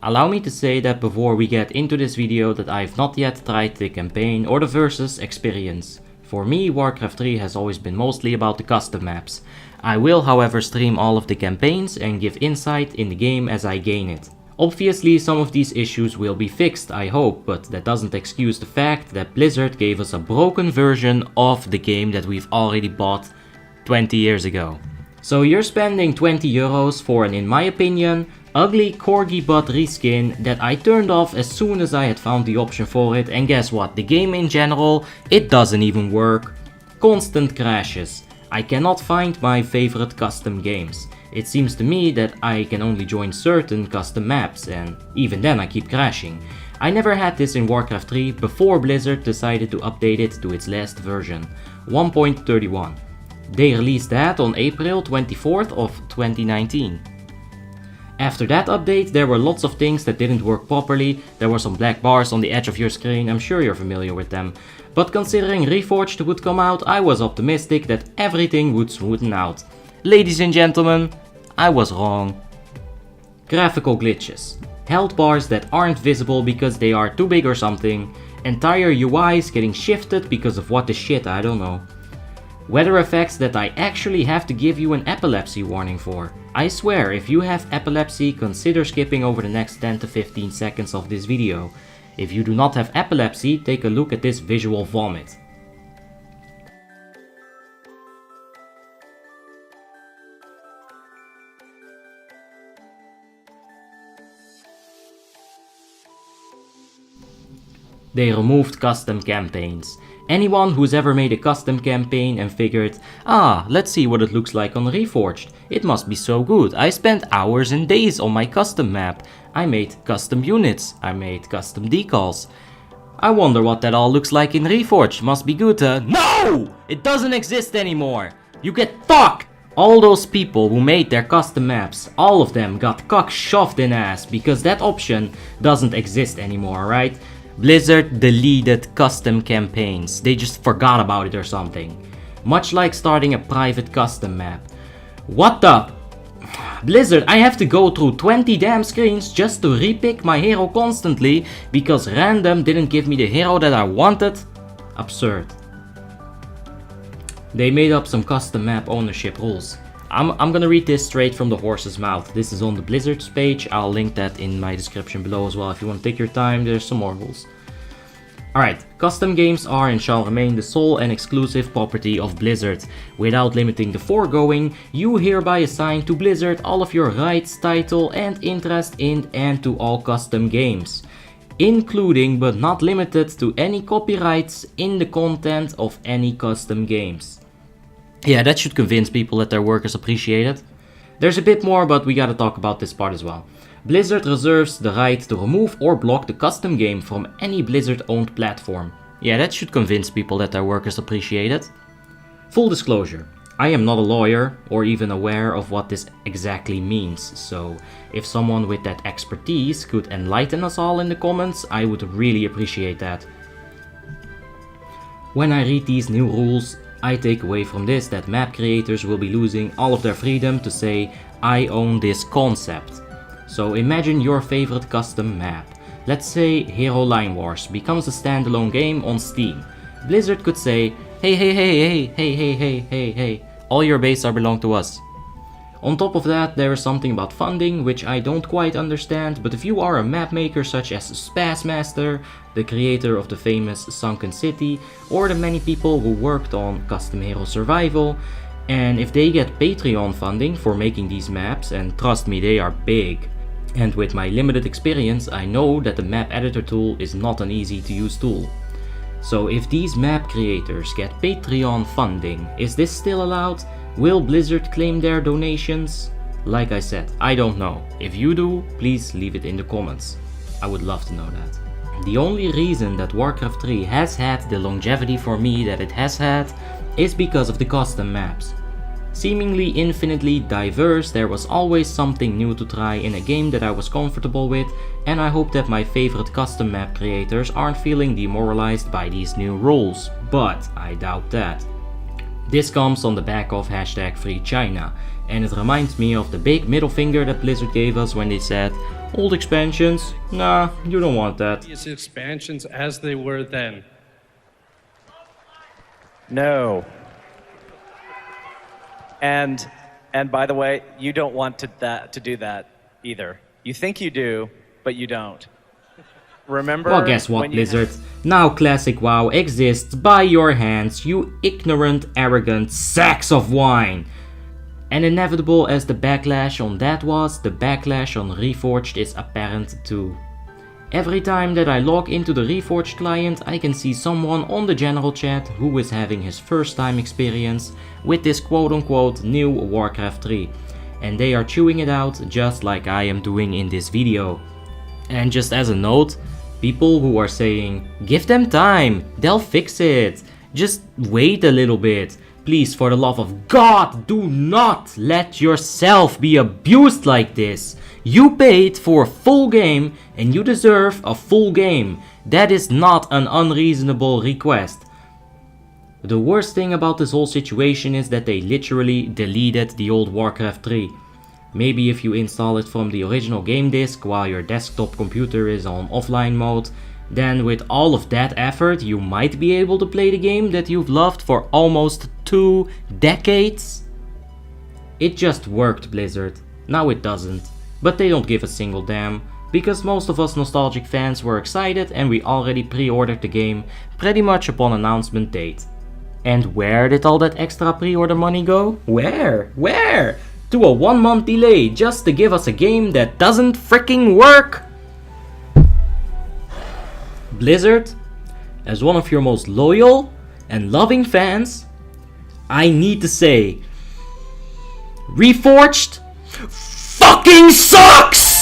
Allow me to say that before we get into this video that I've not yet tried the campaign or the versus experience. For me, Warcraft 3 has always been mostly about the custom maps. I will however stream all of the campaigns and give insight in the game as I gain it. Obviously some of these issues will be fixed, I hope, but that doesn't excuse the fact that Blizzard gave us a broken version of the game that we've already bought 20 years ago. So you're spending 20 euros for an, in my opinion, ugly corgi butt reskin that I turned off as soon as I had found the option for it, and guess what, the game in general, it doesn't even work. Constant crashes. I cannot find my favorite custom games. It seems to me that I can only join certain custom maps, and even then I keep crashing. I never had this in Warcraft 3 before Blizzard decided to update it to its last version, 1.31. They released that on April 24th of 2019. After that update there were lots of things that didn't work properly. There were some black bars on the edge of your screen, I'm sure you're familiar with them. But considering Reforged would come out, I was optimistic that everything would smoothen out. Ladies and gentlemen, I was wrong. Graphical glitches. Health bars that aren't visible because they are too big or something. Entire UIs getting shifted because of what the shit, I don't know. Weather effects that I actually have to give you an epilepsy warning for. I swear, if you have epilepsy, consider skipping over the next 10 to 15 seconds of this video. If you do not have epilepsy, take a look at this visual vomit. They removed custom campaigns. Anyone who's ever made a custom campaign and figured, let's see what it looks like on Reforged. It must be so good. I spent hours and days on my custom map. I made custom units. I made custom decals. I wonder what that all looks like in Reforged. Must be good, huh? No! It doesn't exist anymore. You get fucked! All those people who made their custom maps, all of them got cock shoved in ass because that option doesn't exist anymore, right? Blizzard deleted custom campaigns. They just forgot about it or something. Much like starting a private custom map. What the? Blizzard, I have to go through 20 damn screens just to repick my hero constantly because random didn't give me the hero that I wanted? Absurd. They made up some custom map ownership rules. I'm gonna read this straight from the horse's mouth. This is on the Blizzard's page. I'll link that in my description below as well if you want to take your time. There's some more rules. Alright, custom games are and shall remain the sole and exclusive property of Blizzard. Without limiting the foregoing, you hereby assign to Blizzard all of your rights, title and interest in and to all custom games, including but not limited to any copyrights in the content of any custom games. Yeah, that should convince people that their work is appreciated. There's a bit more, but we gotta talk about this part as well. Blizzard reserves the right to remove or block the custom game from any Blizzard-owned platform. Yeah, that should convince people that their work is appreciated. Full disclosure, I am not a lawyer or even aware of what this exactly means, so if someone with that expertise could enlighten us all in the comments, I would really appreciate that. When I read these new rules, I take away from this that map creators will be losing all of their freedom to say, I own this concept. So imagine your favorite custom map. Let's say Hero Line Wars becomes a standalone game on Steam. Blizzard could say, hey, all your base are belong to us. On top of that, there is something about funding which I don't quite understand, but if you are a map maker such as Spazmaster, the creator of the famous Sunken City, or the many people who worked on Custom Hero Survival, and if they get Patreon funding for making these maps, and trust me, they are big. And with my limited experience, I know that the map editor tool is not an easy to use tool. So if these map creators get Patreon funding, is this still allowed? Will Blizzard claim their donations? Like I said, I don't know. If you do, please leave it in the comments. I would love to know that. The only reason that Warcraft 3 has had the longevity for me that it has had is because of the custom maps. Seemingly infinitely diverse, there was always something new to try in a game that I was comfortable with, and I hope that my favorite custom map creators aren't feeling demoralized by these new rules, but I doubt that. This comes on the back of #FreeChina, and it reminds me of the big middle finger that Blizzard gave us when they said, old expansions? Nah, you don't want that. These expansions as they were then. No. And by the way, you don't want to do that either. You think you do, but you don't. Remember? Well, guess what, Blizzard? Now Classic WoW exists by your hands, you ignorant, arrogant sacks of wine! And inevitable as the backlash on that was, the backlash on Reforged is apparent too. Every time that I log into the Reforged client, I can see someone on the general chat who is having his first time experience with this quote-unquote new Warcraft 3. And they are chewing it out just like I am doing in this video. And just as a note, people who are saying, give them time, they'll fix it, just wait a little bit. Please, for the love of God, do not let yourself be abused like this. You paid for a full game and you deserve a full game. That is not an unreasonable request. The worst thing about this whole situation is that they literally deleted the old Warcraft 3. Maybe if you install it from the original game disk while your desktop computer is on offline mode, then with all of that effort you might be able to play the game that you've loved for almost 2 decades. It just worked, Blizzard. Now it doesn't. But they don't give a single damn, because most of us nostalgic fans were excited and we already pre-ordered the game pretty much upon announcement date. And where did all that extra pre-order money go? Where? To a 1-month delay just to give us a game that doesn't freaking work? Blizzard, as one of your most loyal and loving fans, I need to say, Reforged fucking sucks!